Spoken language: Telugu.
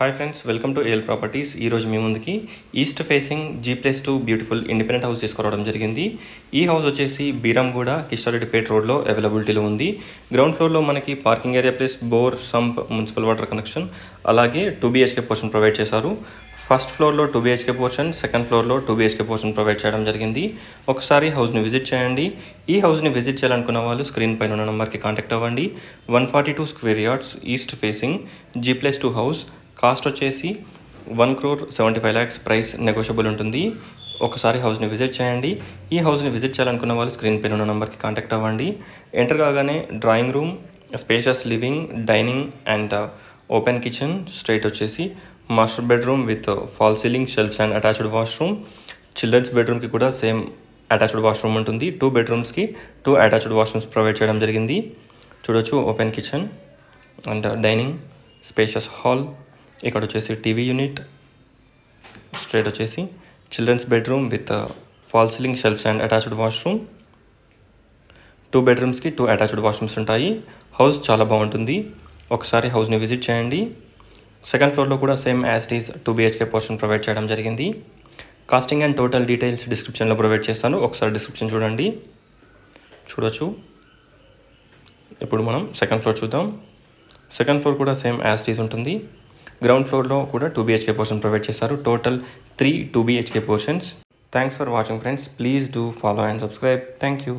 Hi friends, welcome to AL properties. ఈరోజు మీ ముందుకి east facing G+2 beautiful independent house తీసుకురావడం జరిగింది. ఈ హౌస్ వచ్చేసి బీరంగూడ కిషోరెడ్డిపేట్ రోడ్లో అవైలబిలిటీలో ఉంది. గ్రౌండ్ ఫ్లోర్లో మనకి parking area plus bore, sump, municipal water connection, అలాగే 2 BHK పోర్షన్ ప్రొవైడ్ చేశారు. ఫస్ట్ ఫ్లోర్లో 2 BHK పోర్షన్, సెకండ్ ఫ్లోర్లో 2 BHK పోర్షన్ ప్రొవైడ్ చేయడం జరిగింది. ఒకసారి హౌస్ని విజిట్ చేయండి. ఈ హౌస్ని విజిట్ చేయాలనుకున్న వాళ్ళు స్క్రీన్ పైన ఉన్న నెంబర్కి కాంటాక్ట్ అవ్వండి. 142 square yards east facing G+2 house. Cost వచ్చేసి 1,75,00,000 ప్రైస్ నెగోషియబుల్ ఉంటుంది. ఒకసారి హౌస్ని విజిట్ చేయండి. ఈ హౌస్ని విజిట్ చేయాలనుకున్న వాళ్ళు స్క్రీన్ పైన ఉన్న నెంబర్కి కాంటాక్ట్ అవ్వండి. ఎంటర్ కాగానే drawing room, spacious living, dining and open kitchen. Straight వచ్చేసి master bedroom with fall ceiling, shelves and attached washroom. Children's బెడ్రూమ్కి కూడా సేమ్ అటాచ్డ్ వాష్రూమ్ ఉంటుంది. 2 బెడ్రూమ్స్కి 2 అటాచ్డ్ వాష్రూమ్స్ ప్రొవైడ్ చేయడం జరిగింది. చూడొచ్చు open kitchen and dining, spacious hall. ఇక్కడ వచ్చేసి టీవీ యూనిట్. స్ట్రైట్ వచ్చేసి children's bedroom with fall ceiling, shelves and attached washroom. 2 బెడ్రూమ్స్కి 2 అటాచ్డ్ వాష్రూమ్స్ ఉంటాయి. హౌస్ చాలా బాగుంటుంది. ఒకసారి హౌస్ని విజిట్ చేయండి. సెకండ్ ఫ్లోర్లో కూడా same as it is 2 BHK portion provide చేయడం జరిగింది. కాస్టింగ్ అండ్ టోటల్ డీటెయిల్స్ డిస్క్రిప్షన్లో ప్రొవైడ్ చేస్తాను. ఒకసారి డిస్క్రిప్షన్ చూడండి. చూడొచ్చు. ఇప్పుడు మనం సెకండ్ ఫ్లోర్ చూద్దాం. సెకండ్ ఫ్లోర్ కూడా సేమ్ యాజ్ ఇట్ ఈస్ ఉంటుంది. గ్రౌండ్ ఫ్లోర్లో కూడా 2 BHK పోర్షన్ ప్రొవైడ్ చేశారు. Total 3 2 BHK portions. Thanks for watching friends. Please do follow and subscribe. Thank you.